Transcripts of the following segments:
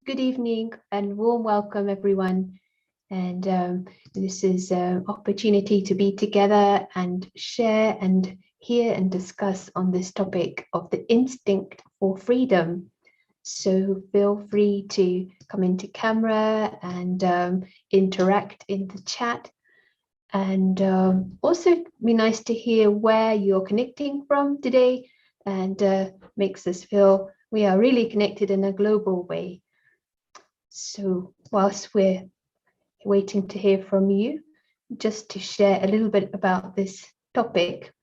good evening and warm welcome everyone. And this is an opportunity to be together and share and hear and discuss on this topic of the instinct for freedom. So feel free to come into camera and interact in the chat. And also be nice to hear where you're connecting from today, and makes us feel we are really connected in a global way. So whilst we're waiting to hear from you, just to share a little bit about this topic,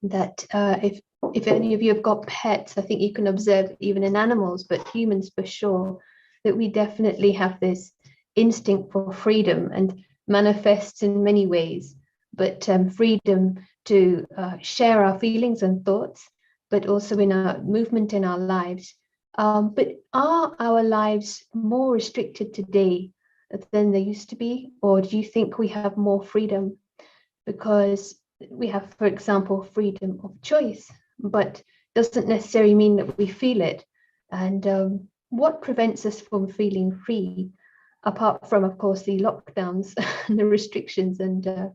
that if any of you have got pets, I think you can observe even in animals, but humans for sure, that we definitely have this instinct for freedom and manifests in many ways, but freedom to share our feelings and thoughts, but also in our movement in our lives. But are our lives more restricted today than they used to be? Or do you think we have more freedom? Because we have, for example, freedom of choice, but doesn't necessarily mean that we feel it. And what prevents us from feeling free, apart from, of course, the lockdowns and the restrictions? And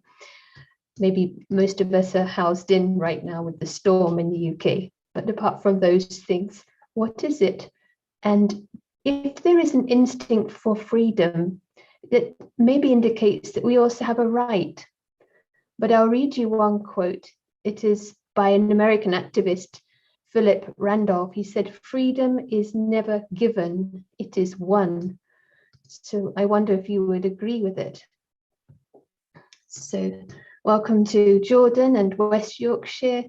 maybe most of us are housed in right now with the storm in the UK. But apart from those things, what is it? And if there is an instinct for freedom, that maybe indicates that we also have a right. But I'll read you one quote. It is by an American activist, Philip Randolph. He said, "Freedom is never given, it is won." So I wonder if you would agree with it. So welcome to Jordan and West Yorkshire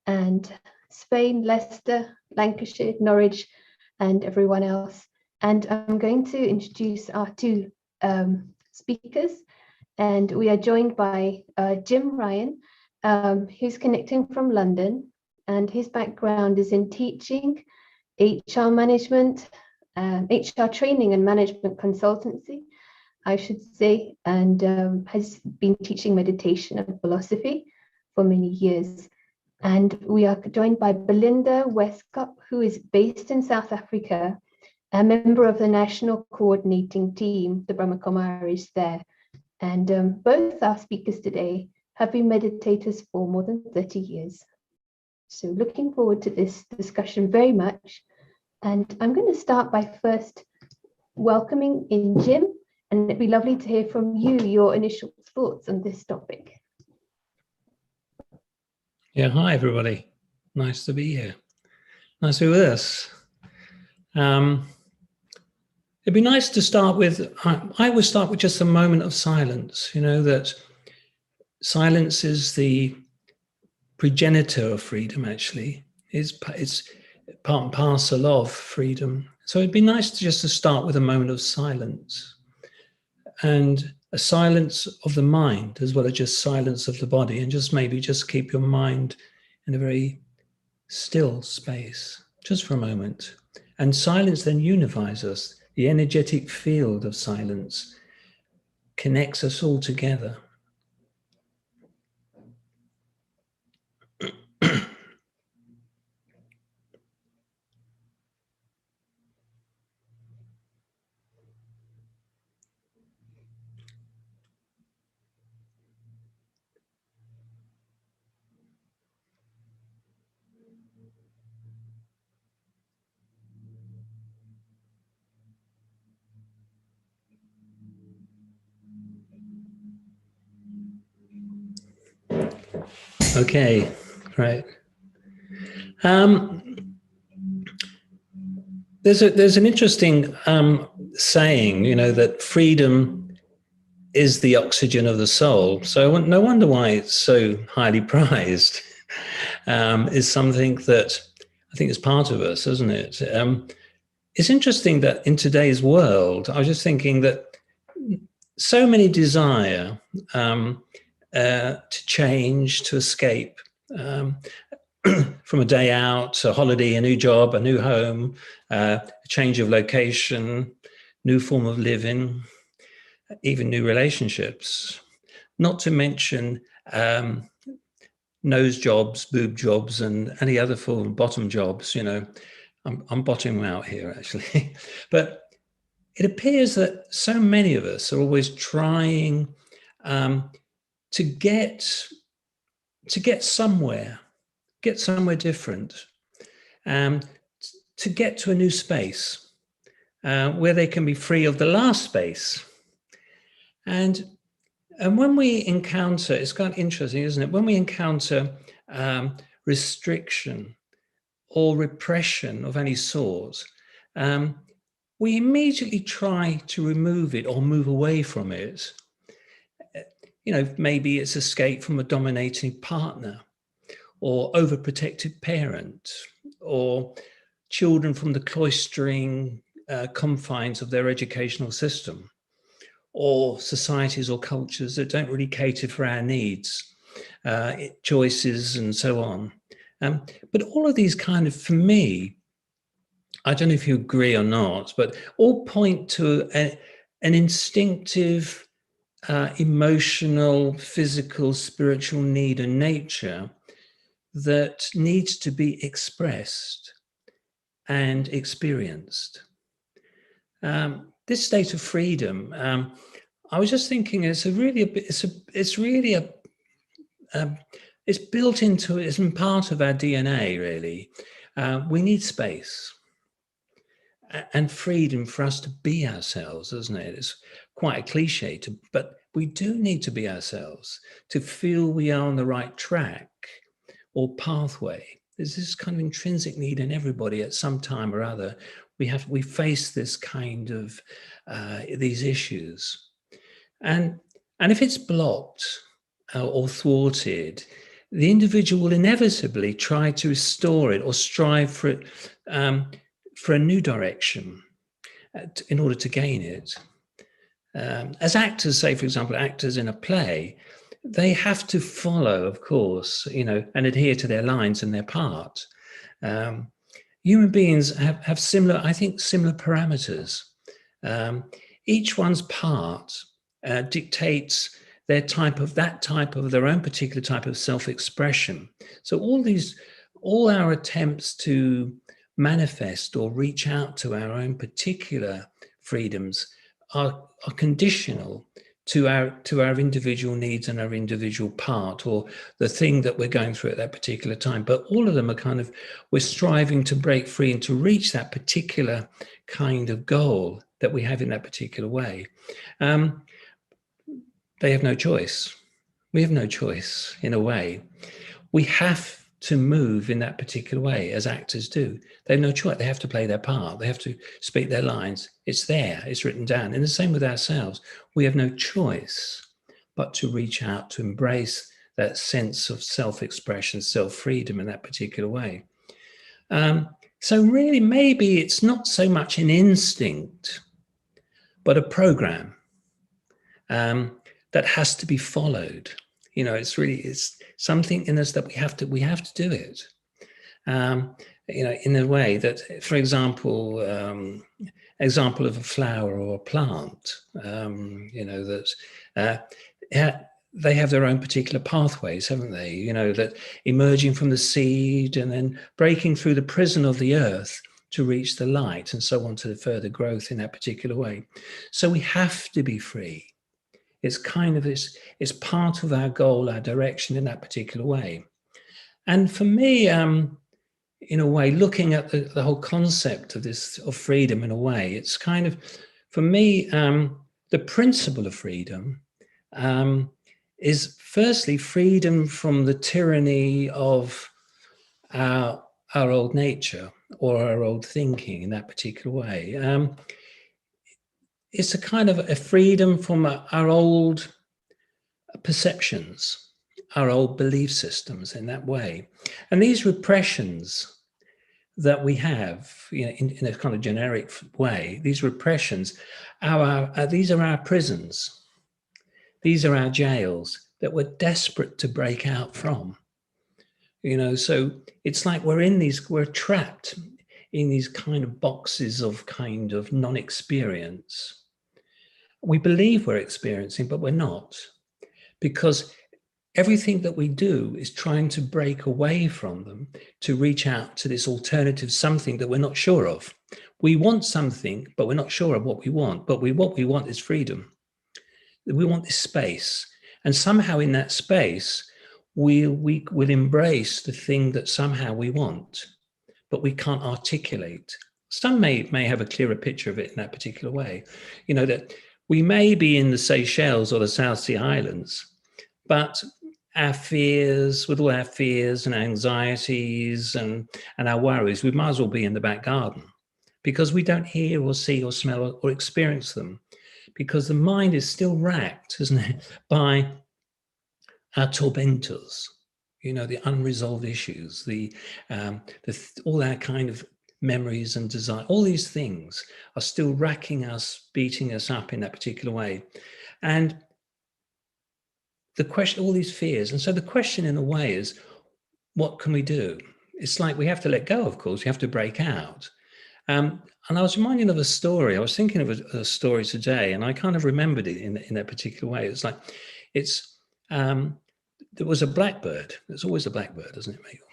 and Spain, Leicester, Lancashire, Norwich, and everyone else. And I'm going to introduce our two speakers. And we are joined by Jim Ryan, who's connecting from London, and his background is in teaching, HR management, HR training and management consultancy, I should say, and has been teaching meditation and philosophy for many years. And we are joined by Belinda Westcott, who is based in South Africa, a member of the national coordinating team, the Brahma Kumaris there. And both our speakers today have been meditators for more than 30 years. So looking forward to this discussion very much. And I'm going to start by first welcoming in Jim, and it'd be lovely to hear from you, your initial thoughts on this topic. Yeah, hi everybody. Nice to be here. Nice to be with us. It'd be nice to start with, I would start with just a moment of silence, that silence is the progenitor of freedom, actually. It's part and parcel of freedom. So it'd be nice to start with a moment of silence, and a silence of the mind as well as just silence of the body, and maybe keep your mind in a very still space, just for a moment. And silence then unifies us. The energetic field of silence connects us all together. Okay, right. There's an interesting saying, that freedom is the oxygen of the soul. So no wonder why it's so highly prized. Is something that I think is part of us, isn't it? It's interesting that in today's world, I was just thinking that so many desire to change, to escape from a day out, a holiday, a new job, a new home, a change of location, new form of living, even new relationships, not to mention nose jobs, boob jobs, and any other form of bottom jobs, I'm bottoming out here actually, but it appears that so many of us are always trying to get somewhere different, to get to a new space where they can be free of the last space. And when we encounter, it's kind of interesting, isn't it? When we encounter restriction or repression of any sort, we immediately try to remove it or move away from it. You know, maybe it's escape from a dominating partner, or overprotective parent, or children from the cloistering confines of their educational system, or societies or cultures that don't really cater for our needs, choices and so on. But all of these kind of, for me, I don't know if you agree or not, but all point to an instinctive, emotional, physical, spiritual need and nature that needs to be expressed and experienced. This state of freedom, I was just thinking, it's built into, it's part of our DNA, really. We need space and freedom for us to be ourselves, isn't it? It's quite a cliche, but we do need to be ourselves to feel we are on the right track or pathway. There's this kind of intrinsic need in everybody at some time or other. We face this kind of these issues, and if it's blocked or thwarted, the individual will inevitably try to restore it or strive for it, for a new direction in order to gain it. As actors, say, for example, actors in a play, they have to follow, of course, you know, and adhere to their lines and their part. Human beings have similar, I think, similar parameters. Each one's part dictates their their own particular type of self-expression. So all our attempts to manifest or reach out to our own particular freedoms are conditional to our individual needs and our individual part, or the thing that we're going through at that particular time. But all of them are kind of, we're striving to break free and to reach that particular kind of goal that we have in that particular way. They have no choice. We have no choice, in a way. We have to move in that particular way, as actors do. They have no choice. They have to play their part. They have to speak their lines. It's there. It's written down. And the same with ourselves. We have no choice but to reach out, to embrace that sense of self-expression, self-freedom in that particular way. So really, maybe it's not so much an instinct, but a program that has to be followed. You know, it's something in us that we have to do it. You know, in a way that, for example, example of a flower or a plant, you know, that they have their own particular pathways, haven't they? You know, that emerging from the seed and then breaking through the prison of the earth to reach the light, and so on to the further growth in that particular way. So we have to be free. It's kind of this, it's part of our goal, our direction in that particular way. And for me, in a way, looking at the whole concept of freedom, in a way, it's kind of, for me, the principle of freedom is firstly freedom from the tyranny of our old nature or our old thinking in that particular way. It's a kind of a freedom from our old perceptions, our old belief systems in that way. And these repressions that we have, you know, in a kind of generic way, these repressions, these are our prisons. These are our jails that we're desperate to break out from. You know, so it's like we're trapped in these kind of boxes of kind of non-experience. We believe we're experiencing, but we're not, because everything that we do is trying to break away from them to reach out to this alternative something that we're not sure of. We want something, but we're not sure of what we want. But what we want is freedom. We want this space. And somehow in that space, we will embrace the thing that somehow we want, but we can't articulate. Some may have a clearer picture of it in that particular way. You know, that we may be in the Seychelles or the South Sea Islands, but our fears, with all our fears and anxieties and our worries, we might as well be in the back garden, because we don't hear or see or smell or experience them, because the mind is still racked, isn't it, by our tormentors, you know, the unresolved issues, all our kind of memories and desire, all these things are still racking us, beating us up in that particular way. And the question, all these fears. And so the question in a way is, what can we do? It's like we have to let go, of course, we have to break out. And I was reminded of a story. I was thinking of a story today, and I kind of remembered it in that particular way. It's like, there was a blackbird. There's always a blackbird, isn't it, Michael?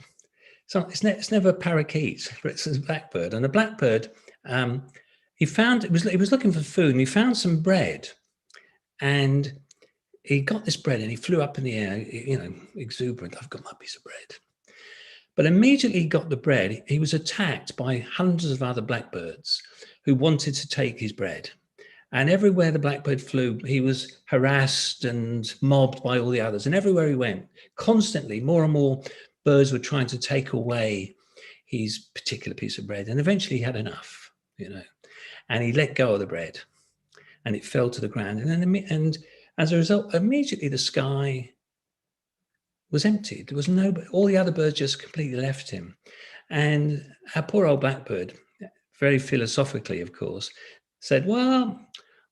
So it's never a parakeet, but it's a blackbird. And the blackbird, he was looking for food, and he found some bread, and he got this bread, and he flew up in the air, you know, exuberant. I've got my piece of bread. But immediately he got the bread, he was attacked by hundreds of other blackbirds who wanted to take his bread. And everywhere the blackbird flew, he was harassed and mobbed by all the others. And everywhere he went, constantly, more and more birds were trying to take away his particular piece of bread. And eventually he had enough, you know, and he let go of the bread, and it fell to the ground. And as a result, immediately the sky was empty. There was all the other birds just completely left him. And our poor old blackbird, very philosophically, of course, said, well,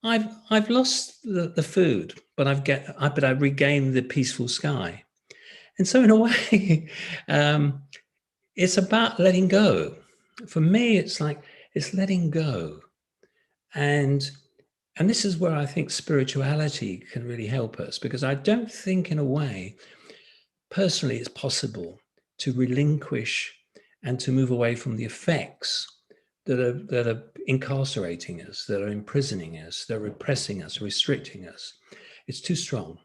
I've lost the food, but I've regained the peaceful sky. And so in a way, it's about letting go. For me, it's letting go. And this is where I think spirituality can really help us, because I don't think in a way, personally, it's possible to relinquish and to move away from the effects that are incarcerating us, that are imprisoning us, that are repressing us, restricting us. It's too strong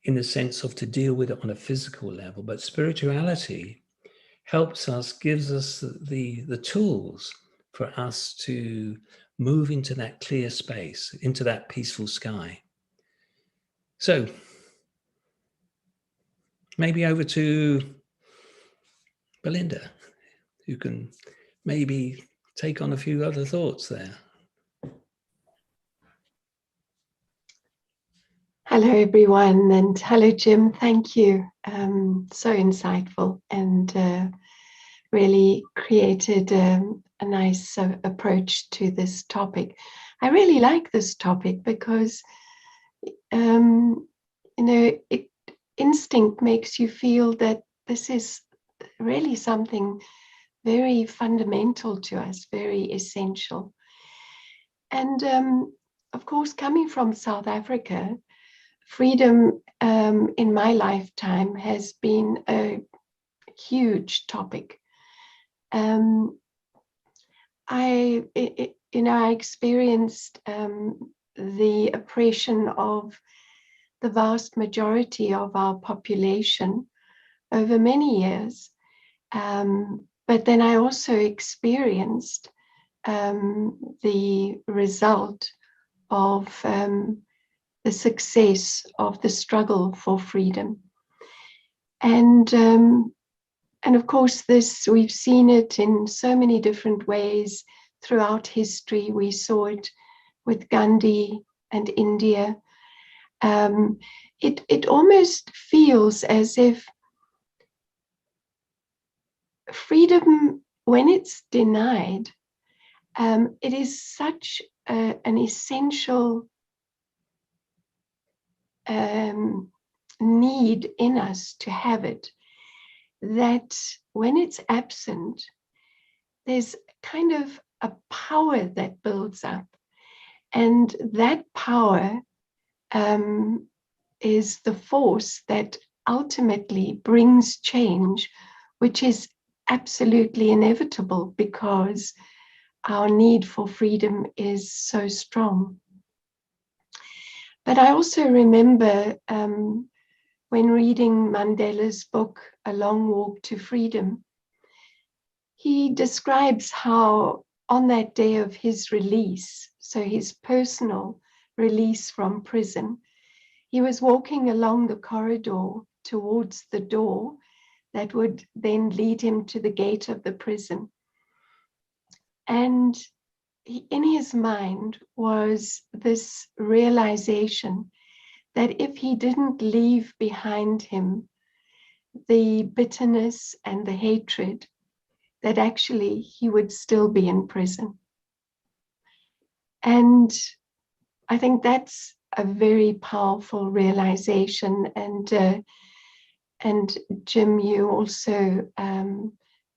in the sense of to deal with it on a physical level. But spirituality helps us, gives us the tools for us to move into that clear space, into that peaceful sky. So maybe over to Belinda, who can maybe take on a few other thoughts there. Hello, everyone, and hello, Jim. Thank you. So insightful, and really created a nice approach to this topic. I really like this topic because, you know, instinct makes you feel that this is really something very fundamental to us, very essential. And of course, coming from South Africa, freedom in my lifetime has been a huge topic. I experienced the oppression of the vast majority of our population over many years. But then I also experienced the result of the success of the struggle for freedom. And of course, we've seen it in so many different ways throughout history. We saw it with Gandhi and India. It almost feels as if freedom, when it's denied, it is such an essential need in us to have it, that when it's absent, there's kind of a power that builds up. And that power is the force that ultimately brings change, which is absolutely inevitable because our need for freedom is so strong. But I also remember when reading Mandela's book, A Long Walk to Freedom, he describes how on that day of his release, so his personal release from prison, he was walking along the corridor towards the door that would then lead him to the gate of the prison. And in his mind was this realization that if he didn't leave behind him the bitterness and the hatred, that actually he would still be in prison. And I think that's a very powerful realization. And Jim, you also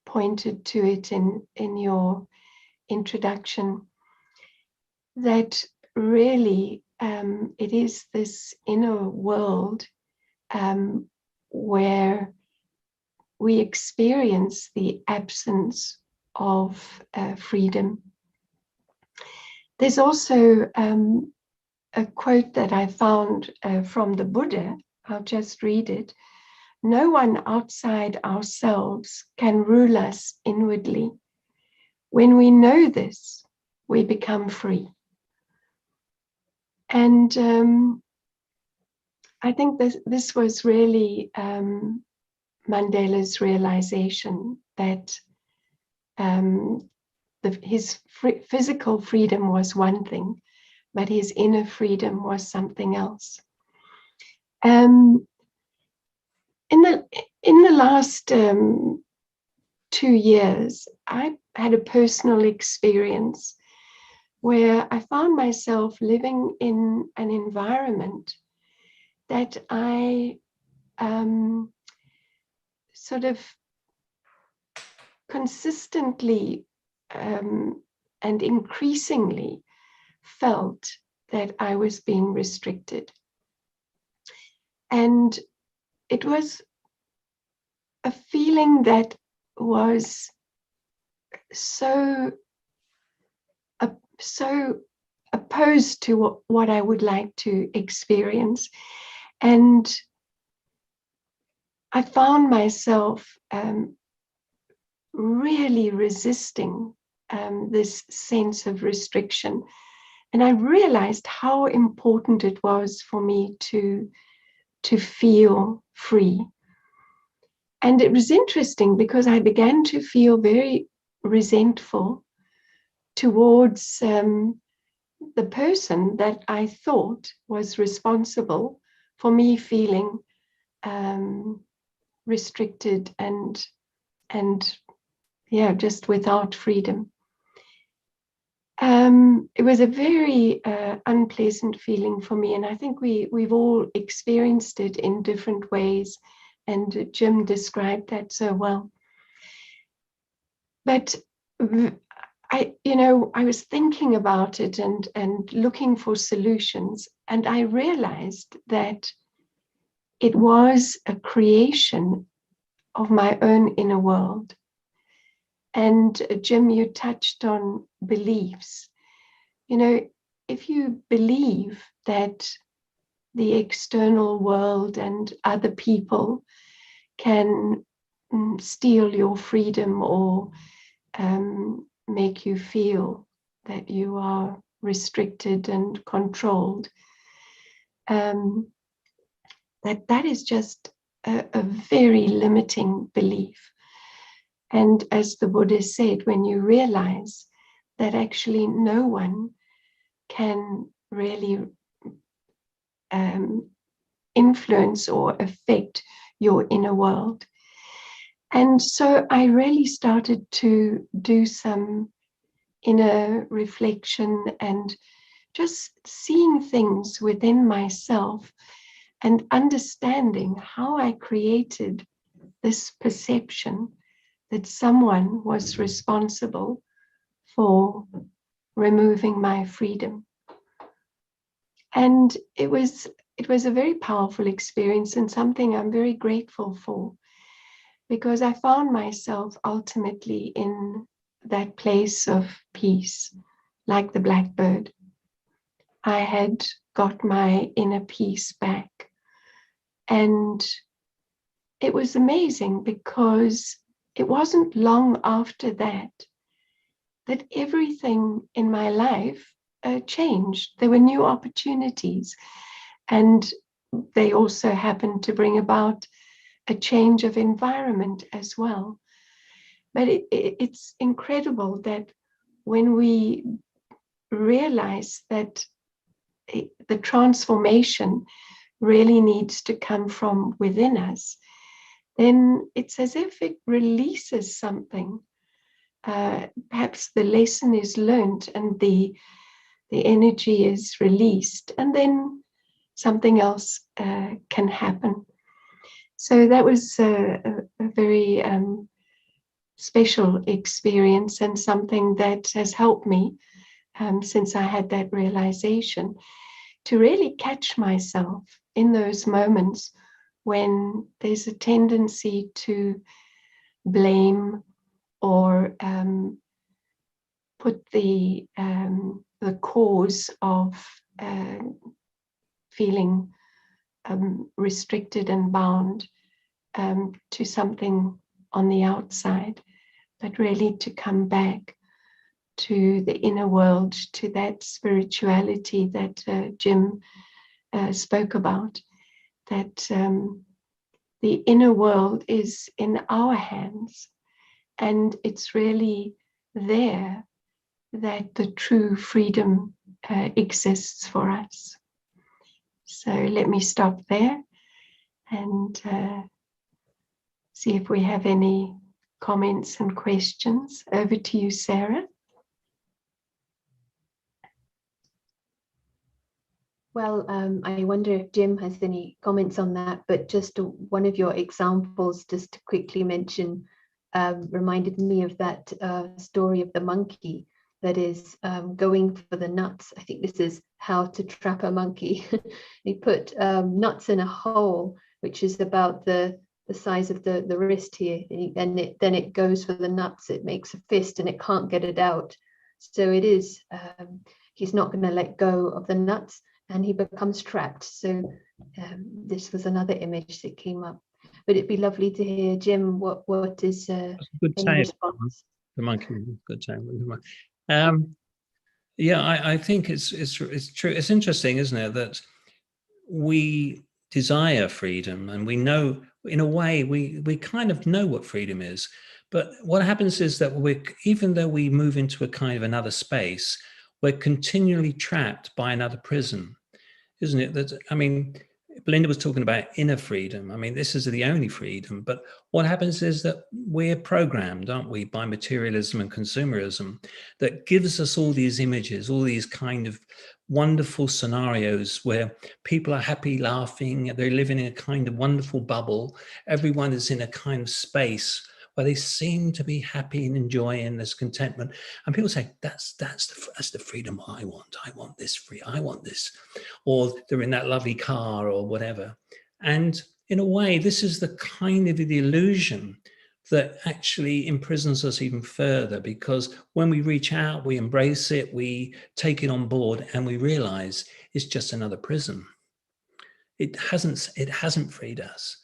pointed to it in your introduction, that really it is this inner world where we experience the absence of freedom. There's also a quote that I found from the Buddha. I'll just read it. No one outside ourselves can rule us inwardly. When we know this, we become free. And I think this was really Mandela's realization that his physical freedom was one thing, but his inner freedom was something else. In the last 2 years, I had a personal experience where I found myself living in an environment that I sort of consistently and increasingly felt that I was being restricted. And it was a feeling that was so opposed to what I would like to experience. And I found myself really resisting this sense of restriction. And I realized how important it was for me to feel free. And it was interesting because I began to feel very resentful towards the person that I thought was responsible for me feeling restricted and just without freedom. It was a very unpleasant feeling for me, and I think we've all experienced it in different ways, and Jim described that so well. But I was thinking about it and looking for solutions, and I realized that it was a creation of my own inner world. And Jim, you touched on beliefs. If you believe that the external world and other people can steal your freedom or make you feel that you are restricted and controlled, that is just a very limiting belief. And as the Buddha said, when you realize that actually no one can really influence or affect your inner world. And so I really started to do some inner reflection and just seeing things within myself and understanding how I created this perception that someone was responsible for removing my freedom. And it was it was a very powerful experience and something I'm very grateful for, because I found myself ultimately in that place of peace, like the blackbird. I had got my inner peace back. And it was amazing, because it wasn't long after that everything in my life changed. There were new opportunities, and they also happened to bring about a change of environment as well. But it's incredible that when we realize that the transformation really needs to come from within us, then it's as if it releases something. Perhaps the lesson is learned and the energy is released, and then something else can happen. So that was a very special experience, and something that has helped me since I had that realization, to really catch myself in those moments when there's a tendency to blame or put the cause of feeling restricted and bound to something on the outside, but really to come back to the inner world, to that spirituality that Jim spoke about, that the inner world is in our hands, and it's really there that the true freedom exists for us. So let me stop there and see if we have any comments and questions. Over to you, Sarah. Well, I wonder if Jim has any comments on that, but just one of your examples, just to quickly mention, reminded me of that story of the monkey that is going for the nuts. I think this is How to Trap a Monkey. He put nuts in a hole, which is about the size of the wrist here, and then it goes for the nuts. It makes a fist and it can't get it out. So it is, he's not going to let go of the nuts, and he becomes trapped. So this was another image that came up. But it'd be lovely to hear, Jim, what is good any tale. response? The monkey, good tale. Yeah, I think it's true. It's interesting, isn't it, that we desire freedom, and we know, in a way, we kind of know what freedom is. But what happens is that even though we move into a kind of another space, we're continually trapped by another prison, isn't it? That, I mean, Belinda was talking about inner freedom. I mean, this is the only freedom. But what happens is that we're programmed, aren't we, by materialism and consumerism, that gives us all these images, all these kind of wonderful scenarios where people are happy, laughing, they're living in a kind of wonderful bubble. Everyone is in a kind of space where they seem to be happy and enjoying this contentment. And people say, that's the freedom I want. I want this I want this. Or they're in that lovely car or whatever. And in a way, this is the kind of the illusion that actually imprisons us even further, because when we reach out, we embrace it, we take it on board, and we realize it's just another prison. It hasn't freed us.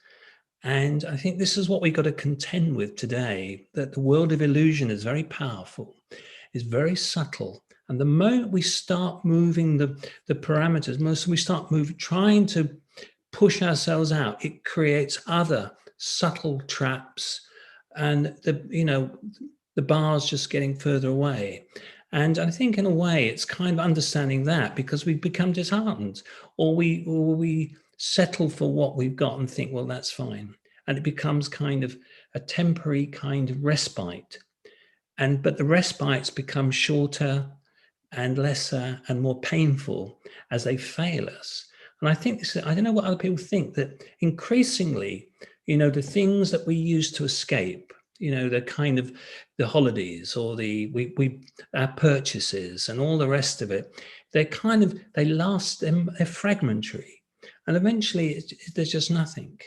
And I think this is what we've got to contend with today, that the world of illusion is very powerful, is very subtle. And the moment we start moving the parameters, we start trying to push ourselves out, it creates other subtle traps, and the bars just getting further away. And I think in a way it's kind of understanding that, because we become disheartened, or we settle for what we've got and think, well, that's fine. And it becomes kind of a temporary kind of respite. But the respites become shorter and lesser and more painful as they fail us. And I think I don't know what other people think, that increasingly, the things that we use to escape, the kind of the holidays or our purchases and all the rest of it, they're fragmentary. And eventually there's just nothing.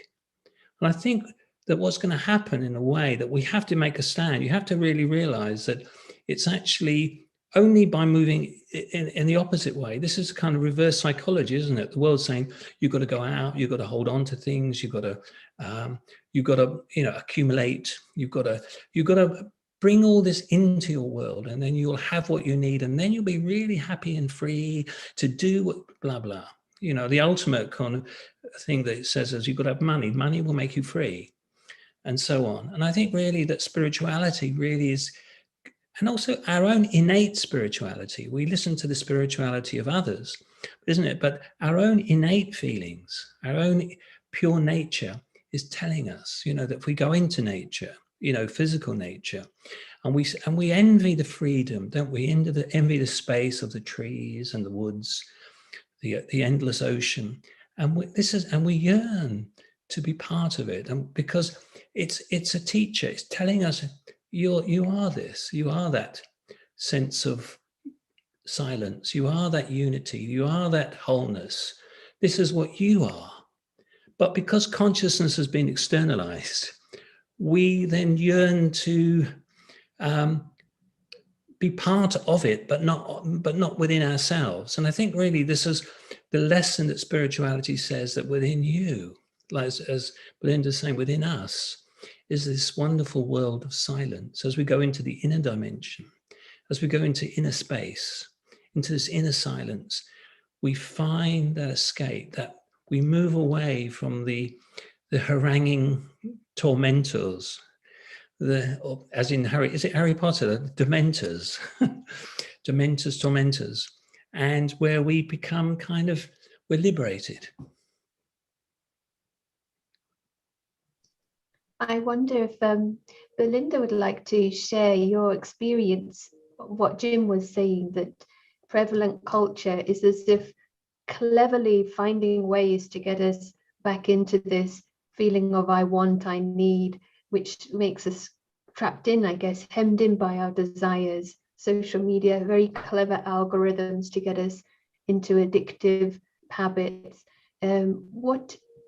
And I think that what's going to happen in a way that we have to make a stand. You have to really realize that it's actually only by moving in the opposite way. This is kind of reverse psychology, isn't it? The world's saying you've got to go out, you've got to hold on to things, you've got to accumulate, you've got to bring all this into your world, and then you'll have what you need, and then you'll be really happy and free to do what blah blah. The ultimate kind of thing that it says is you've got to have money. Money will make you free, and so on. And I think really that spirituality really is. And also our own innate spirituality. We listen to the spirituality of others, isn't it? But our own innate feelings, our own pure nature is telling us, that if we go into nature, physical nature, and we envy the freedom, don't we? Envy the space of the trees and the woods, the endless ocean, and we yearn to be part of it, and because it's a teacher, it's telling us. You are this, you are that sense of silence, you are that unity, you are that wholeness. This is what you are. But because consciousness has been externalized, we then yearn to be part of it, but not within ourselves. And I think really this is the lesson that spirituality says, that within you, like as Belinda's saying, within us, is this wonderful world of silence. As we go into the inner dimension, as we go into inner space, into this inner silence, we find that escape, that we move away from the haranguing tormentors, as in Harry Potter, the Dementors, tormentors, and where we become we're liberated. I wonder if Belinda would like to share your experience of what Jim was saying, that prevalent culture is as if cleverly finding ways to get us back into this feeling of I want, I need, which makes us trapped in, I guess, hemmed in by our desires. Social media, very clever algorithms to get us into addictive habits.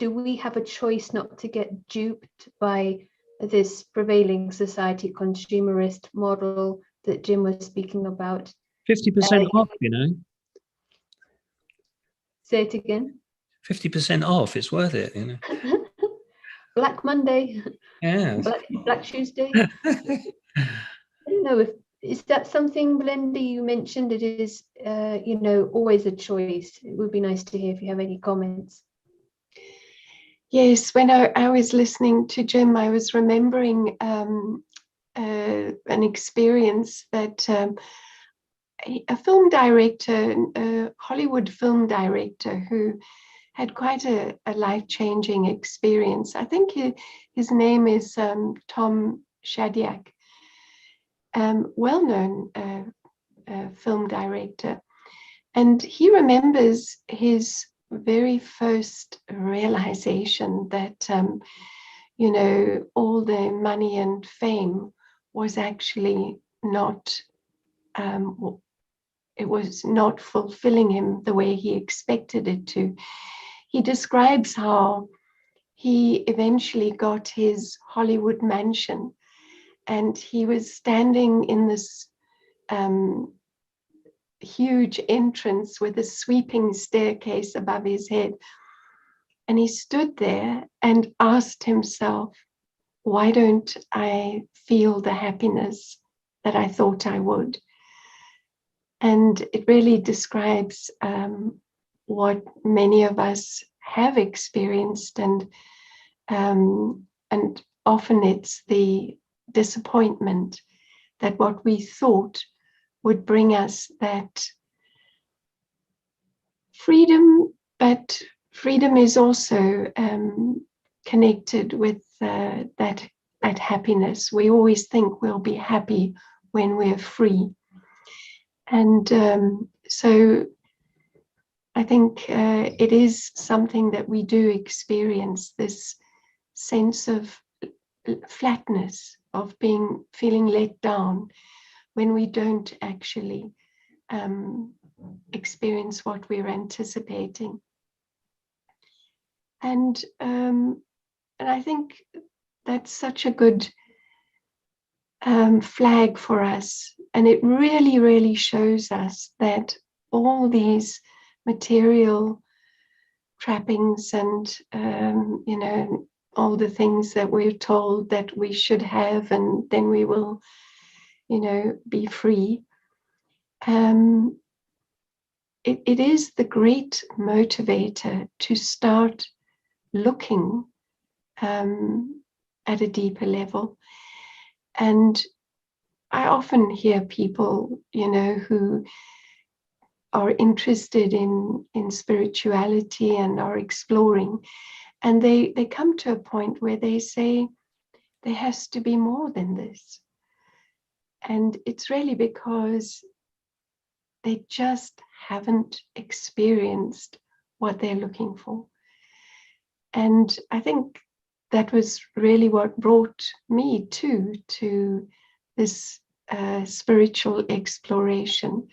Do we have a choice not to get duped by this prevailing society consumerist model that Jim was speaking about? 50% off, Say it again. 50% off, it's worth it, Black Monday. Yeah. Black Tuesday. I don't know, is that something, Belinda, you mentioned it is, always a choice. It would be nice to hear if you have any comments. Yes, when I was listening to Jim, I was remembering an experience that a film director, a Hollywood film director, who had quite a life-changing experience. I think his name is Tom Shadyac, well-known film director. And he remembers his very first realization that, all the money and fame was actually not, it was not fulfilling him the way he expected it to. He describes how he eventually got his Hollywood mansion, and he was standing in this huge entrance with a sweeping staircase above his head. And he stood there and asked himself, why don't I feel the happiness that I thought I would? And it really describes what many of us have experienced, and often it's the disappointment that what we thought would bring us that freedom, but freedom is also connected with that happiness. We always think we'll be happy when we're free. And so I think it is something that we do experience, this sense of flatness, of feeling let down when we don't actually experience what we're anticipating. And I think that's such a good flag for us. And it really, really shows us that all these material trappings and, all the things that we're told that we should have, and then we will, be free. It is the great motivator to start looking at a deeper level. And I often hear people, who are interested in spirituality and are exploring, and they come to a point where they say there has to be more than this. And it's really because they just haven't experienced what they're looking for. And I think that was really what brought me to this spiritual exploration.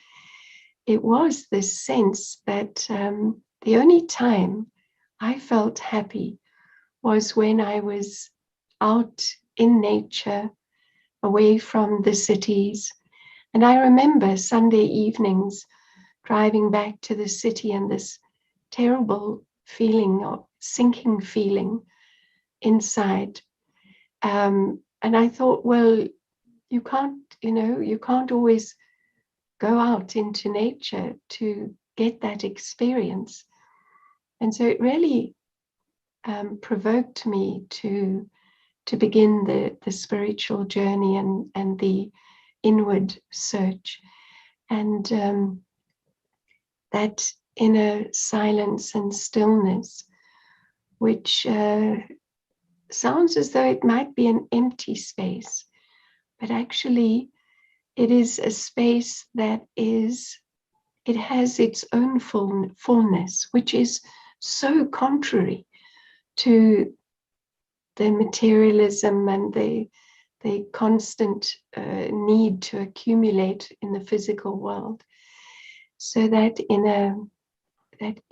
It was this sense that the only time I felt happy was when I was out in nature, away from the cities. And I remember Sunday evenings driving back to the city and this terrible feeling of sinking feeling inside. And I thought, well, you can't always go out into nature to get that experience. And so it really provoked me to begin the spiritual journey and the inward search. And that inner silence and stillness, which sounds as though it might be an empty space, but actually it is a space that it has its own fullness, which is so contrary to the materialism and the constant need to accumulate in the physical world. So that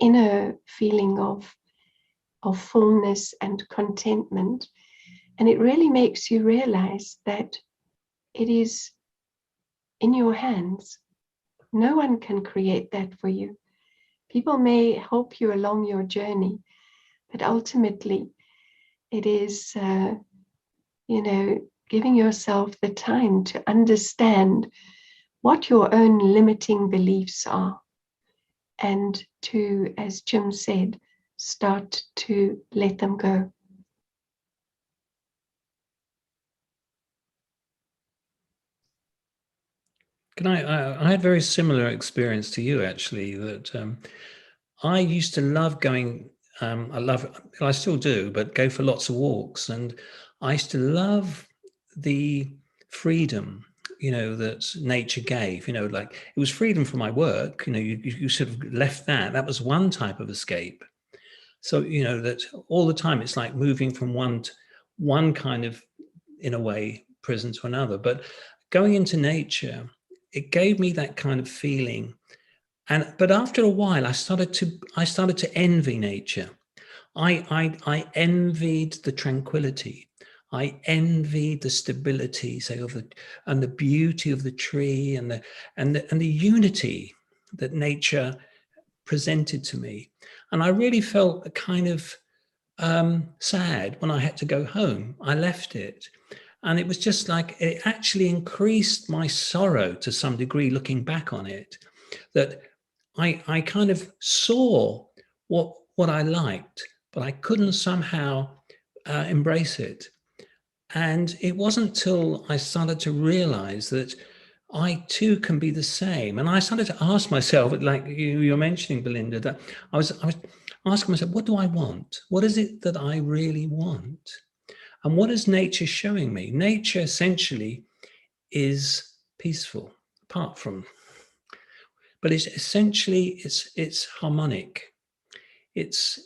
inner feeling of fullness and contentment, and it really makes you realize that it is in your hands. No one can create that for you. People may help you along your journey, but ultimately it is, giving yourself the time to understand what your own limiting beliefs are, and to, as Jim said, start to let them go. I had a very similar experience to you, actually, that I used to love going, I still do, but go for lots of walks. And I used to love the freedom, that nature gave, like it was freedom from my work, you sort of left that was one type of escape. So, that all the time it's like moving from one kind of, in a way, prison to another. But going into nature, it gave me that kind of feeling. But after a while, I started to envy nature. I envied the tranquility. I envied the stability, say, and the beauty of the tree, and the unity that nature presented to me. And I really felt a kind of sad when I had to go home. I left it. And it was just like, it actually increased my sorrow to some degree, looking back on it, that I kind of saw what I liked, but I couldn't somehow embrace it. And it wasn't till I started to realize that I too can be the same. And I started to ask myself, like you're mentioning, Belinda, that I was asking myself, what do I want? What is it that I really want? And what is nature showing me? Nature essentially is peaceful, apart from, but it's essentially, it's harmonic. It's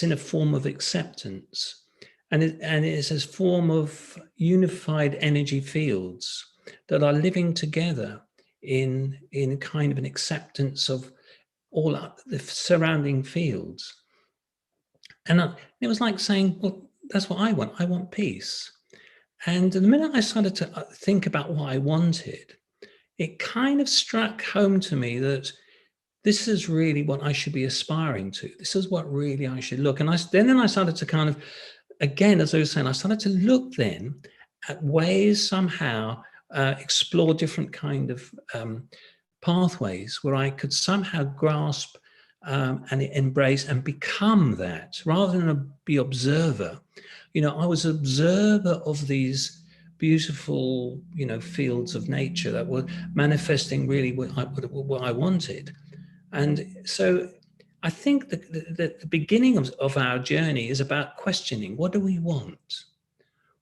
in a form of acceptance, and it's a form of unified energy fields that are living together in kind of an acceptance of all the surrounding fields. And it was like saying, well, that's what I want. I want peace. And the minute I started to think about what I wanted, it kind of struck home to me that this is really what I should be aspiring to. This is what really I should look. And then I started to kind of, again, as I was saying, I started to look then at ways somehow explore different kind of pathways where I could somehow grasp and embrace and become that, rather than be observer. You know, I was observer of these beautiful, you know, fields of nature that were manifesting really what I wanted. And so I think that the beginning of our journey is about questioning, what do we want?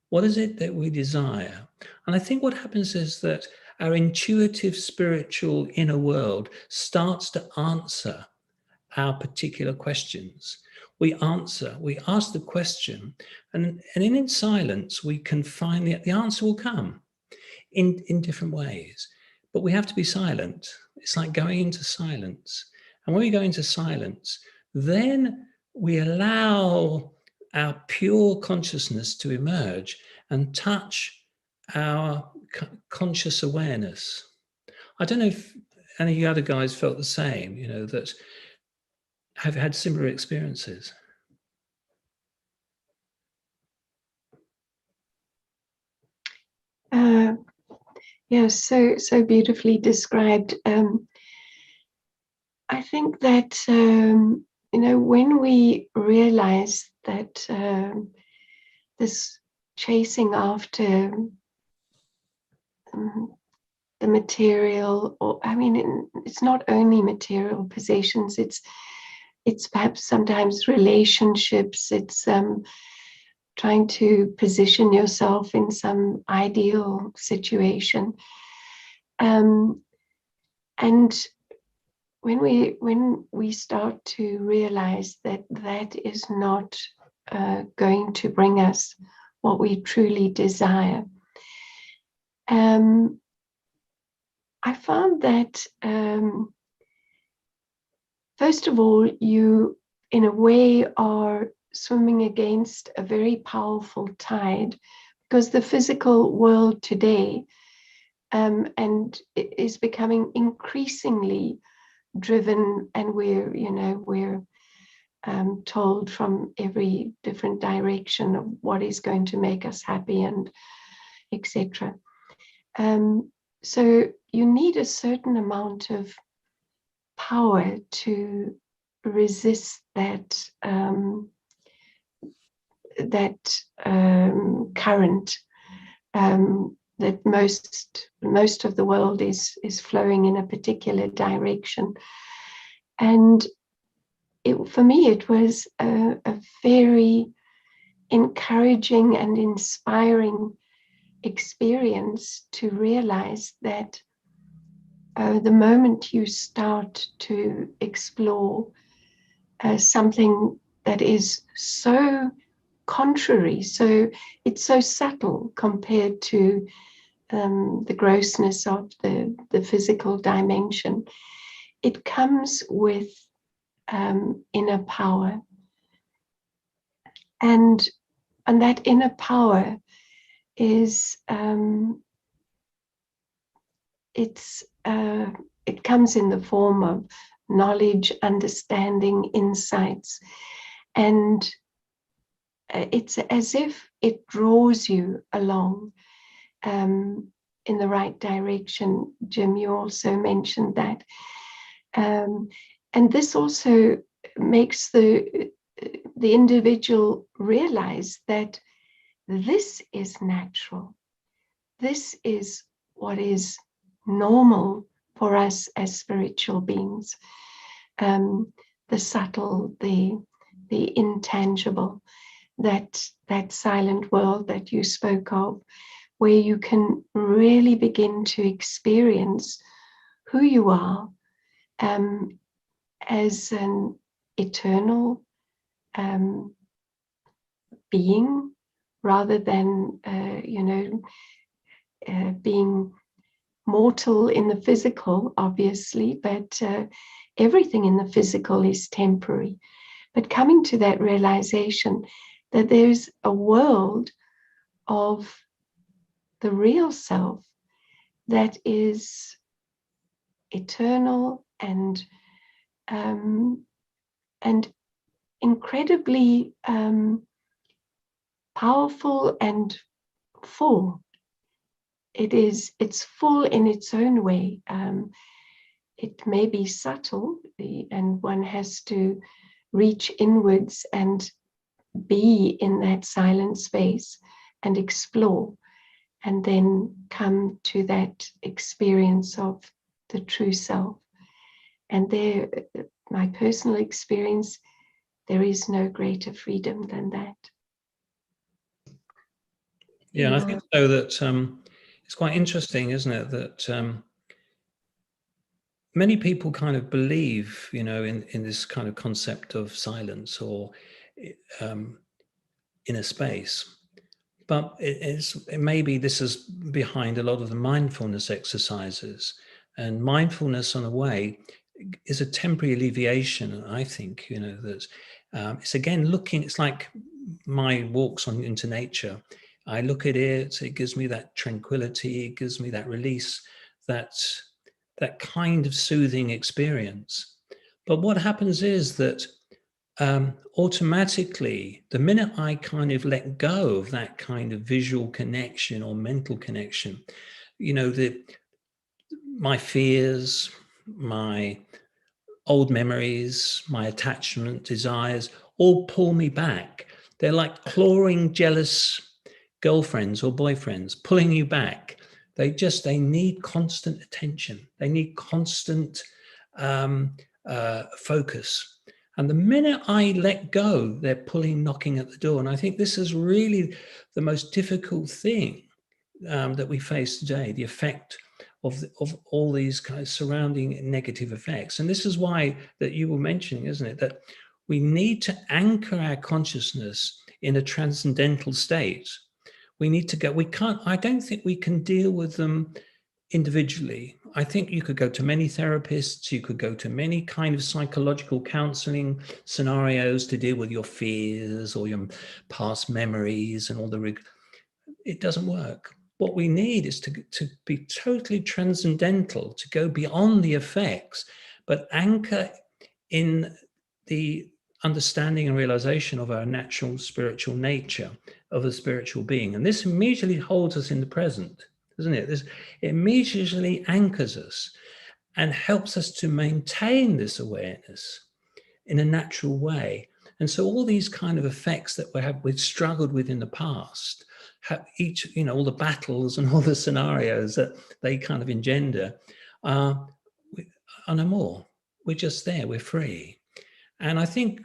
What is it that we desire? And I think what happens is that our intuitive, spiritual inner world starts to answer our particular questions. We ask the question, and in silence, we can find the answer will come in different ways. But we have to be silent. It's like going into silence. And when we go into silence, then we allow our pure consciousness to emerge and touch our conscious awareness. I don't know if any of the other guys felt the same, you know, that have had similar experiences. Yeah, so beautifully described. I think that you know, when we realize that this chasing after the material, or I mean, it's not only material possessions. It's perhaps sometimes relationships. It's trying to position yourself in some ideal situation. And when we start to realize that that is not going to bring us what we truly desire, I found that first of all, you in a way are swimming against a very powerful tide, because the physical world today and it is becoming increasingly driven, and we're told from every different direction of what is going to make us happy and etc. So you need a certain amount of power to resist that current that most of the world is flowing in a particular direction. And for me, it was a very encouraging and inspiring experience to realize that the moment you start to explore something that is so contrary, so it's so subtle compared to the grossness of the physical dimension, it comes with inner power, and that inner power is it comes in the form of knowledge, understanding, insights, and it's as if it draws you along in the right direction. Jim, you also mentioned that. And this also makes the individual realize that this is natural. This is what is normal for us as spiritual beings. The subtle, the intangible, that silent world that you spoke of, where you can really begin to experience who you are as an eternal being, rather than being mortal in the physical, obviously, but everything in the physical is temporary. but coming to that realization that there's a world of the real self that is eternal and incredibly powerful and full. It's full in its own way. It may be subtle, and one has to reach inwards and be in that silent space and explore, and then come to that experience of the true self. And there, my personal experience, there is no greater freedom than that. Yeah, I think so. That it's quite interesting, isn't it, that many people kind of believe, in this kind of concept of silence or inner space. But maybe this is behind a lot of the mindfulness exercises. And mindfulness, in a way, is a temporary alleviation, I think, that it's again looking, it's like my walks into nature. I look at it, it gives me that tranquility, it gives me that release, that kind of soothing experience. But what happens is that automatically, the minute I kind of let go of that kind of visual connection or mental connection, my fears, my old memories, my attachment, desires, all pull me back. They're like clawing, jealous girlfriends or boyfriends, pulling you back. They need constant attention. They need constant focus. And the minute I let go, they're knocking at the door. And I think this is really the most difficult thing that we face today, the effect of all these kind of surrounding negative effects. And this is why that you were mentioning, isn't it, that we need to anchor our consciousness in a transcendental state. We need to go, I don't think we can deal with them individually. I think you could go to many therapists, you could go to many kind of psychological counseling scenarios to deal with your fears or your past memories and all it doesn't work. What we need is to be totally transcendental, to go beyond the effects, but anchor in the understanding and realization of our natural spiritual nature, of a spiritual being. And this immediately holds us in the present, doesn't it? It immediately anchors us and helps us to maintain this awareness in a natural way. And so all these kind of effects that we've struggled with in the past, each, all the battles and all the scenarios that they kind of engender are no more. We're just there, we're free. And I think,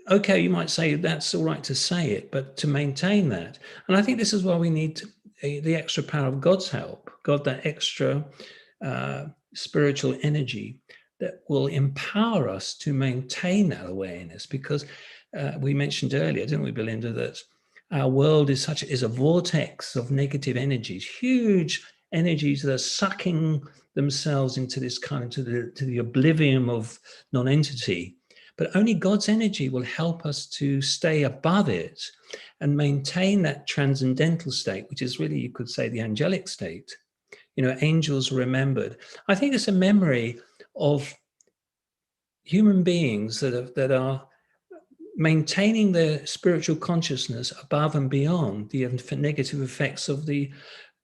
okay, you might say that's all right to say it, but to maintain that. And I think this is why we need the extra power of God's help, that extra spiritual energy that will empower us to maintain that awareness. Because we mentioned earlier, didn't we, Belinda, that our world is a vortex of negative energies, huge energies that are sucking themselves into this kind of to the oblivion of non-entity. But only God's energy will help us to stay above it and maintain that transcendental state, which is really, you could say, the angelic state. Angels remembered. I think it's a memory of human beings that are maintaining their spiritual consciousness above and beyond the negative effects of the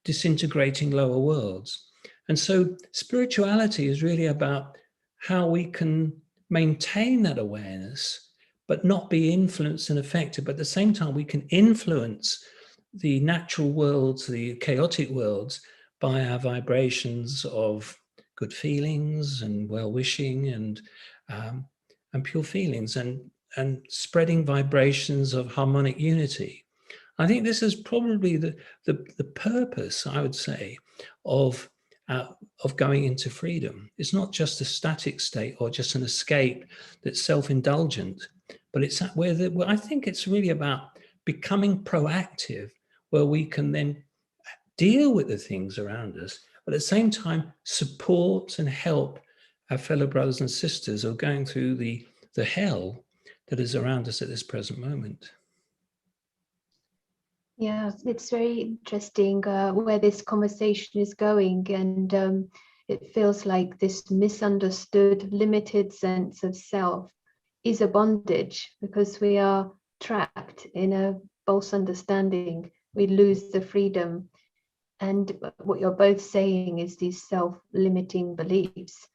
disintegrating lower worlds. And so spirituality is really about how we can maintain that awareness, but not be influenced and affected. But at the same time, we can influence the natural worlds, the chaotic worlds, by our vibrations of good feelings and well-wishing and pure feelings and spreading vibrations of harmonic unity. I think this is probably the purpose, I would say, of going into freedom. It's not just a static state or just an escape that's self-indulgent, but it's where I think it's really about becoming proactive, where we can then deal with the things around us, but at the same time support and help our fellow brothers and sisters who are going through the hell that is around us at this present moment. Yeah, it's very interesting where this conversation is going, and it feels like this misunderstood, limited sense of self is a bondage because we are trapped in a false understanding. We lose the freedom. And what you're both saying is these self-limiting beliefs.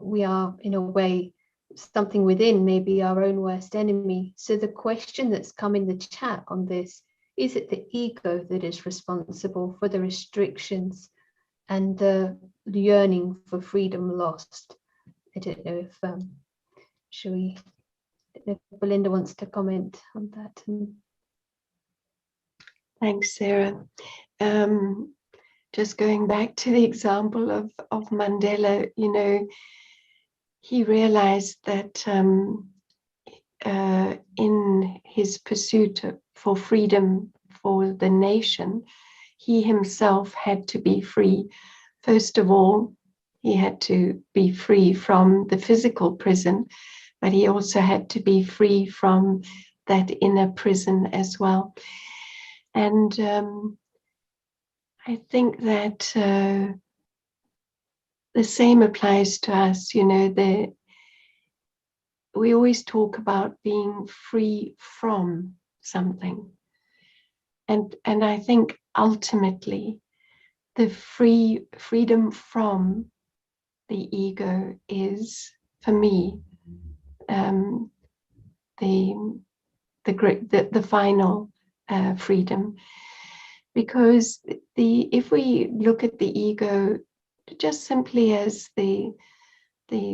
We are, in a way, something within, maybe our own worst enemy. So the question that's come in the chat on this, is it the ego that is responsible for the restrictions and the yearning for freedom lost? I don't know if, if Belinda wants to comment on that. Thanks, Sarah. Just going back to the example of Mandela, you know, he realized that in his pursuit for freedom for the nation, he himself had to be free. First of all, he had to be free from the physical prison, but he also had to be free from that inner prison as well. And I think that the same applies to us. You know, we always talk about being free from something. And I think ultimately the freedom from the ego is, for me, the final freedom. Because if we look at the ego just simply as the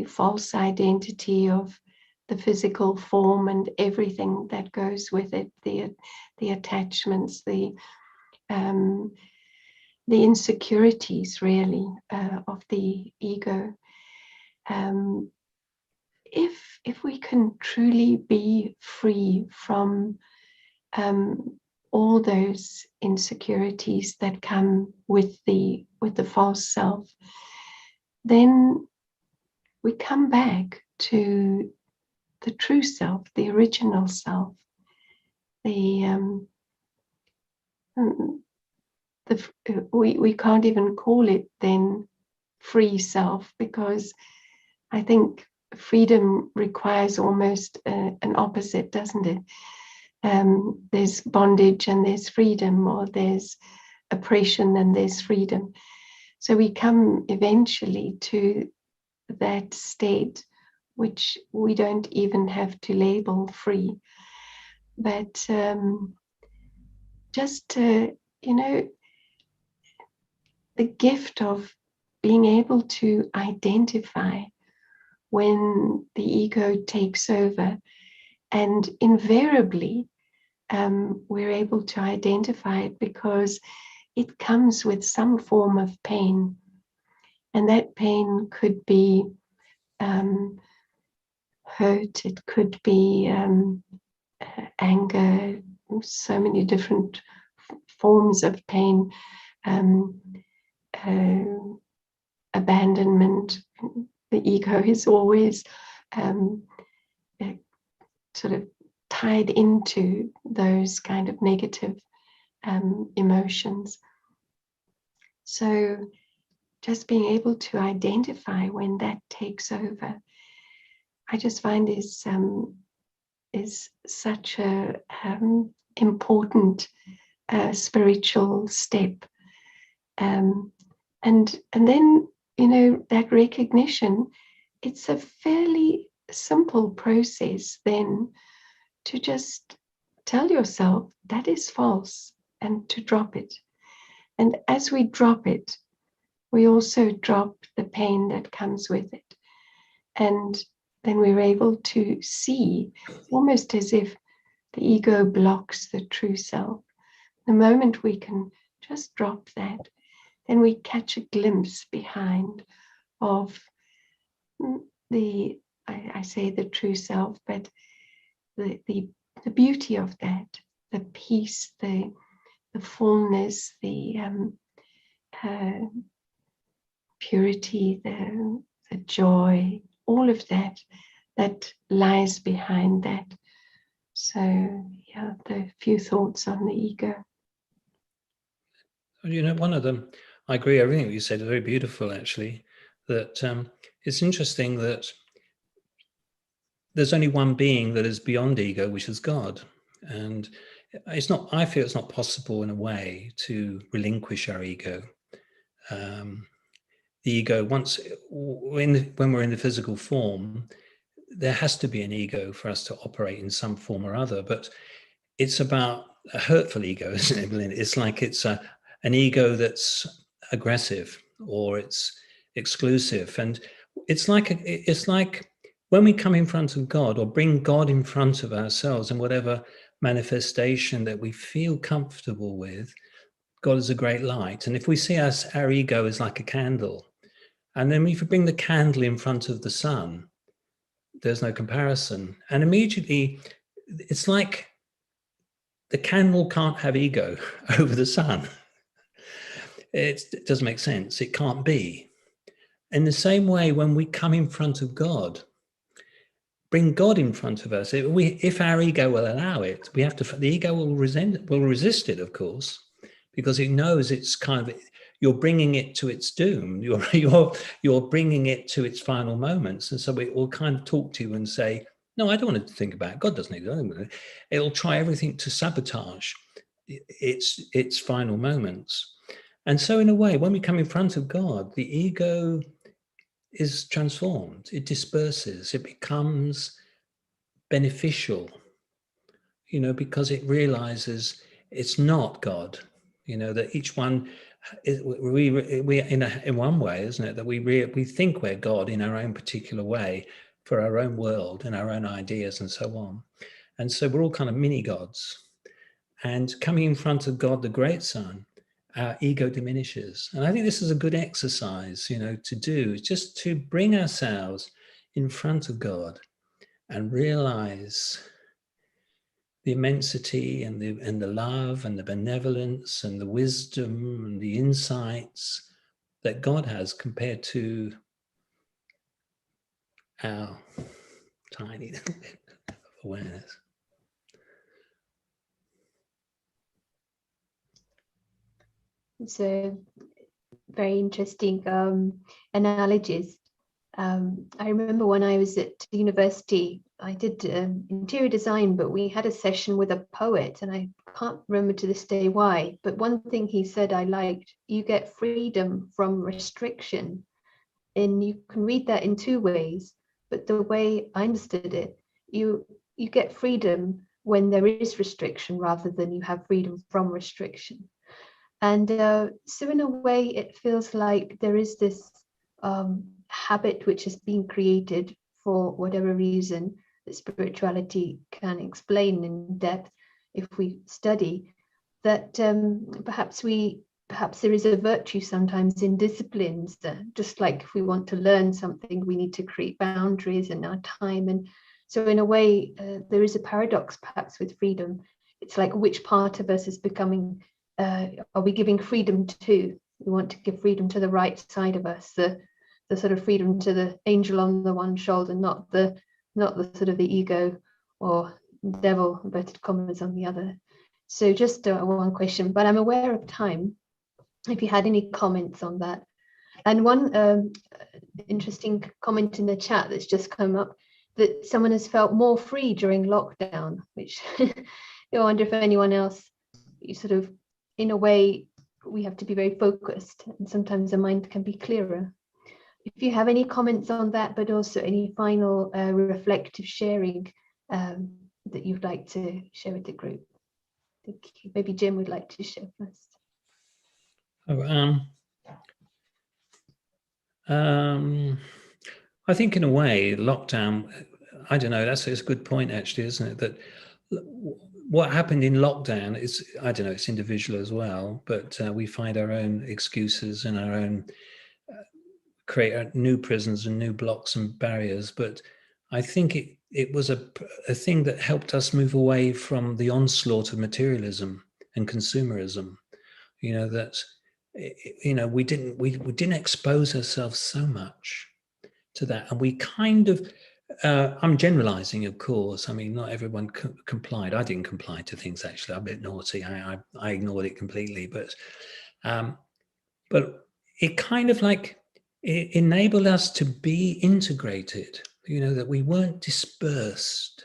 false identity of the physical form and everything that goes with it, the attachments, the insecurities, really, of the ego. If we can truly be free from all those insecurities that come with the false self, then we come back to the true self, the original self, we can't even call it then free self, because I think freedom requires almost an opposite, doesn't it? There's bondage and there's freedom, or there's oppression and there's freedom. So we come eventually to that state which we don't even have to label free, but just you know, the gift of being able to identify when the ego takes over. And invariably we're able to identify it because it comes with some form of pain, and that pain could be hurt, it could be anger, so many different forms of pain, abandonment. The ego is always sort of tied into those kind of negative emotions. So just being able to identify when that takes over, I just find is such a important spiritual step, and then, you know, that recognition, it's a fairly simple process then to just tell yourself that is false and to drop it. And as we drop it, we also drop the pain that comes with it. And then we're able to see, almost as if the ego blocks the true self. The moment we can just drop that, then we catch a glimpse behind of I say the true self, but the beauty of that, the peace, the fullness, the purity, the joy, all of that that lies behind that. So yeah, the few thoughts on the ego. You know, one of them, I agree, everything you said is very beautiful, actually, that it's interesting that there's only one being that is beyond ego, which is God. And it's not, I feel it's not possible in a way to relinquish our ego. The ego, when we're in the physical form, there has to be an ego for us to operate in some form or other, but it's about a hurtful ego, isn't it, Belinda? It's like it's an ego that's aggressive or it's exclusive. And it's like when we come in front of God or bring God in front of ourselves in whatever manifestation that we feel comfortable with, God is a great light. And if we see our ego as like a candle, and then if we bring the candle in front of the sun, there's no comparison. And immediately, it's like the candle can't have ego over the sun. It doesn't make sense. It can't be. In the same way, when we come in front of God, bring God in front of us. If our ego will allow it, we have to. The ego will resist it, of course, because it knows it's kind of, you're bringing it to its doom. You're bringing it to its final moments, and so it will kind of talk to you and say, "No, I don't want to think about it. God doesn't need it." It'll try everything to sabotage its final moments. And so, in a way, when we come in front of God, the ego is transformed. It disperses. It becomes beneficial, because it realizes it's not God. That each one, we in one way, isn't it, that we think we're God in our own particular way for our own world and our own ideas and so on. And so we're all kind of mini gods. And coming in front of God, the great Son, our ego diminishes. And I think this is a good exercise, to do, just to bring ourselves in front of God and realize the immensity and the love and the benevolence and the wisdom and the insights that God has compared to our tiny little bit of awareness. So very interesting analogies. I remember when I was at university, I did interior design, but we had a session with a poet, and I can't remember to this day why, but one thing he said I liked: you get freedom from restriction. And you can read that in two ways, but the way I understood it, you get freedom when there is restriction rather than you have freedom from restriction. And so in a way, it feels like there is this habit which has been created for whatever reason that spirituality can explain in depth if we study, that perhaps there is a virtue sometimes in disciplines, just like if we want to learn something, we need to create boundaries in our time. And so in a way, there is a paradox perhaps with freedom. It's like, which part of us is becoming, are we giving freedom to? We want to give freedom to the right side of us, the sort of freedom to the angel on the one shoulder, not the sort of the ego or devil, inverted commas, on the other. So just one question, but I'm aware of time, if you had any comments on that. And one interesting comment in the chat that's just come up, that someone has felt more free during lockdown, which I wonder if anyone else, you sort of, in a way, we have to be very focused, and sometimes the mind can be clearer. If you have any comments on that, but also any final reflective sharing that you'd like to share with the group. I think maybe Jim would like to share first. I think in a way, lockdown, I don't know, that's a good point actually, isn't it? That what happened in lockdown is, I don't know, it's individual as well, but we find our own excuses and our own, create new prisons and new blocks and barriers. But I think it was a thing that helped us move away from the onslaught of materialism and consumerism, that, we didn't expose ourselves so much to that. And we kind of, I'm generalizing, of course. I mean, not everyone complied. I didn't comply to things, actually. I'm a bit naughty. I ignored it completely. But it kind of like it enabled us to be integrated, that we weren't dispersed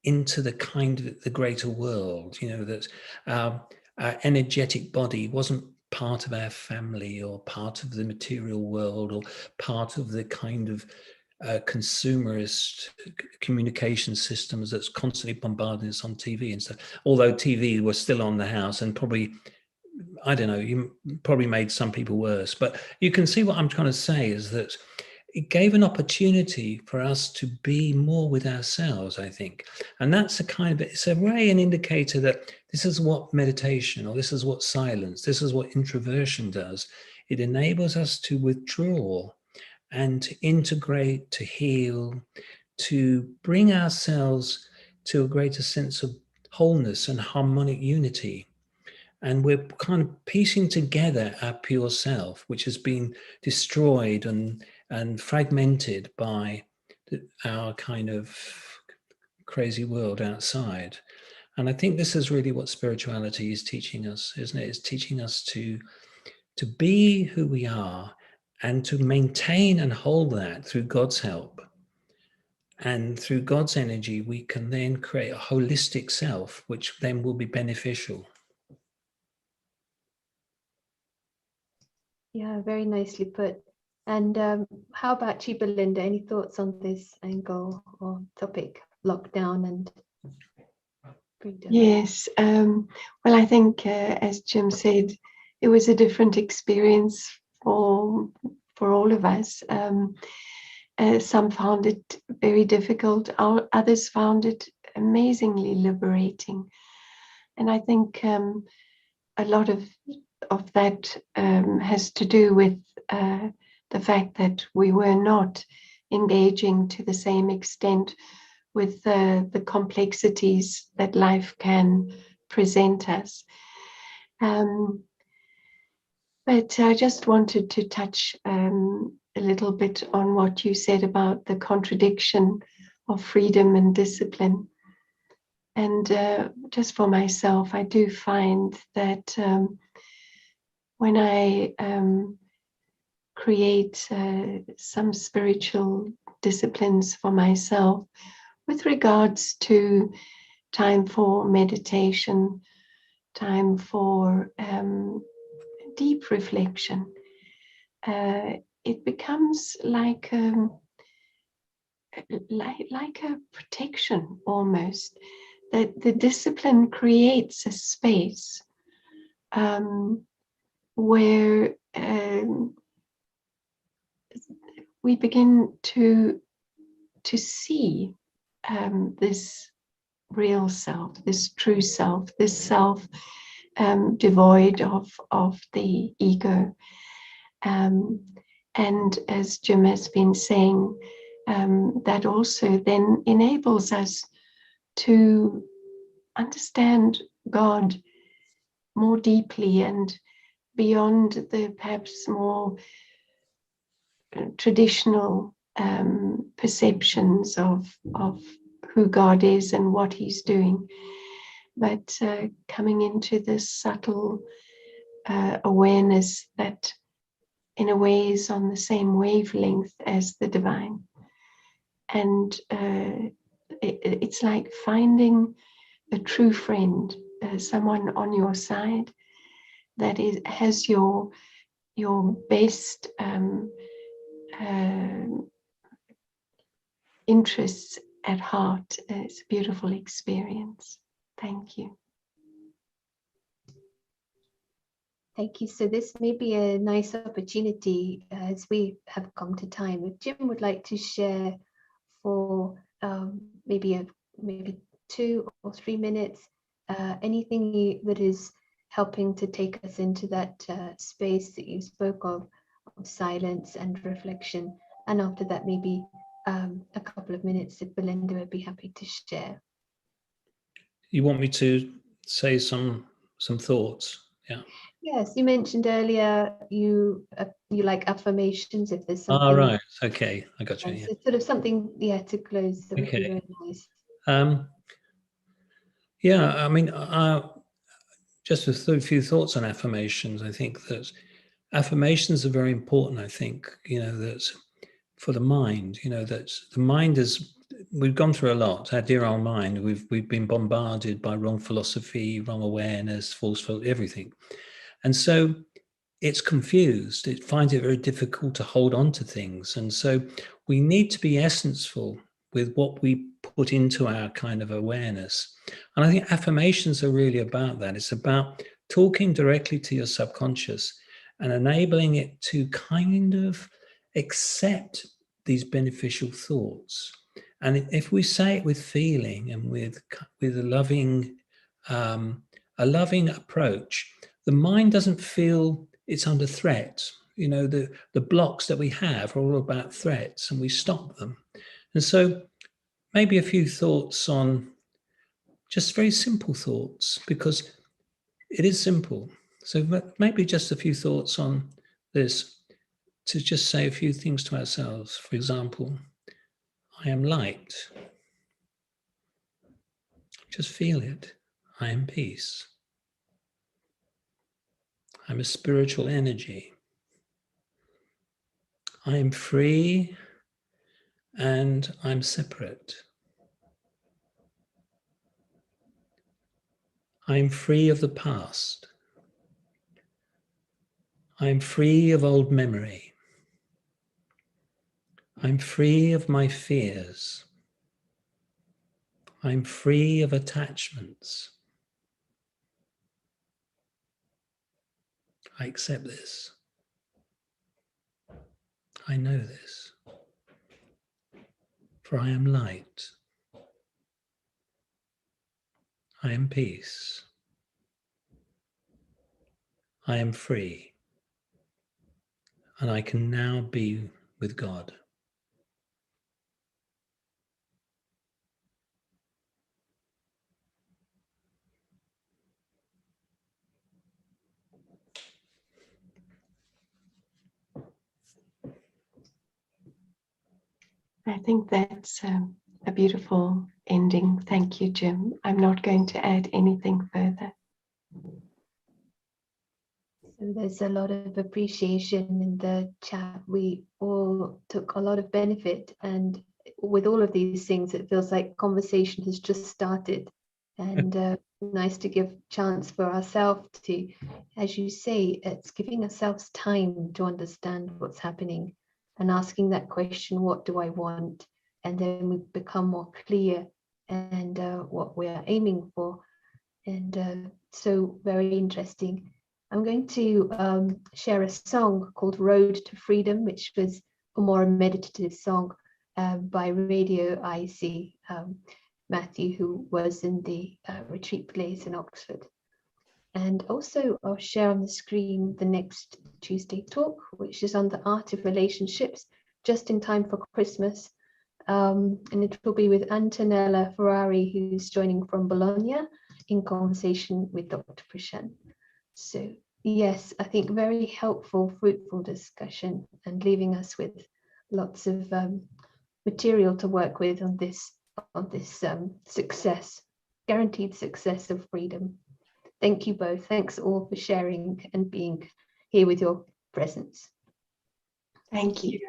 into the kind of the greater world, that our energetic body wasn't part of our family or part of the material world or part of the kind of consumerist communication systems that's constantly bombarding us on TV and stuff. Although TV was still on the house and probably, I don't know, you probably made some people worse. But you can see what I'm trying to say is that it gave an opportunity for us to be more with ourselves, I think. And that's it's a way, an indicator that this is what meditation, or this is what silence, this is what introversion does. It enables us to withdraw and to integrate, to heal, to bring ourselves to a greater sense of wholeness and harmonic unity. And we're kind of piecing together our pure self, which has been destroyed and fragmented by our kind of crazy world outside. And I think this is really what spirituality is teaching us, isn't it? It's teaching us to be who we are and to maintain and hold that through God's help. And through God's energy, we can then create a holistic self, which then will be beneficial. Yeah, very nicely put. And how about you, Belinda? Any thoughts on this angle or topic, lockdown and freedom? Yes. Well, I think, as Jim said, it was a different experience for all of us. Some found it very difficult. Others found it amazingly liberating. And I think a lot of that has to do with the fact that we were not engaging to the same extent with the complexities that life can present us. But I just wanted to touch a little bit on what you said about the contradiction of freedom and discipline. And just for myself, I do find that when I create some spiritual disciplines for myself with regards to time for meditation, time for deep reflection, it becomes like a protection almost. That the discipline creates a space where we begin to see this real self, this true self, this self devoid of the ego. And as Jim has been saying, that also then enables us to understand God more deeply and beyond the perhaps more traditional perceptions of who God is and what he's doing, but coming into this subtle awareness that in a way is on the same wavelength as the divine. And it's like finding a true friend, someone on your side that has your best interests at heart. It's a beautiful experience. Thank you. Thank you. So this may be a nice opportunity as we have come to time. If Jim would like to share for maybe 2 or 3 minutes, anything that is helping to take us into that space that you spoke of silence and reflection. And after that, maybe a couple of minutes if Belinda would be happy to share. You want me to say some thoughts? Yeah. Yes, you mentioned earlier you like affirmations. If there's something, right, okay, I got you. Yeah. so sort of something, to close, that would be very nice. Yeah, I mean, just a few thoughts on affirmations. I think that affirmations are very important. I think, that for the mind, that the mind is, we've gone through a lot. Our dear old mind, we've been bombarded by wrong philosophy, wrong awareness, false everything. And so it's confused. It finds it very difficult to hold on to things. And so we need to be essenceful with what we put into our kind of awareness. And I think affirmations are really about that. It's about talking directly to your subconscious and enabling it to kind of accept these beneficial thoughts. And if we say it with feeling and with a loving approach, the mind doesn't feel it's under threat. The blocks that we have are all about threats, and we stop them. And so maybe a few thoughts on just very simple thoughts, because it is simple. So maybe just a few thoughts on this, to just say a few things to ourselves. For example, I am light. Just feel it. I am peace. I'm a spiritual energy. I am free and I'm separate. I am free of the past. I am free of old memory. I'm free of my fears. I'm free of attachments. I accept this. I know this. For I am light. I am peace. I am free. And I can now be with God. I think that's a beautiful ending. Thank you, Jim. I'm not going to add anything further. So there's a lot of appreciation in the chat. We all took a lot of benefit, and with all of these things, it feels like conversation has just started, and nice to give chance for ourselves to, as you say, it's giving ourselves time to understand what's happening and asking that question, what do I want? And then we become more clear and what we are aiming for. And so very interesting. I'm going to share a song called Road to Freedom, which was a more meditative song by Radio IC, Matthew, who was in the retreat place in Oxford. And also I'll share on the screen the next Tuesday talk, which is on the art of relationships, just in time for Christmas. And it will be with Antonella Ferrari, who's joining from Bologna, in conversation with Dr. Prashan. So yes, I think very helpful, fruitful discussion, and leaving us with lots of material to work with on this success, guaranteed success of freedom. Thank you both. Thanks all for sharing and being here with your presence. Thank you.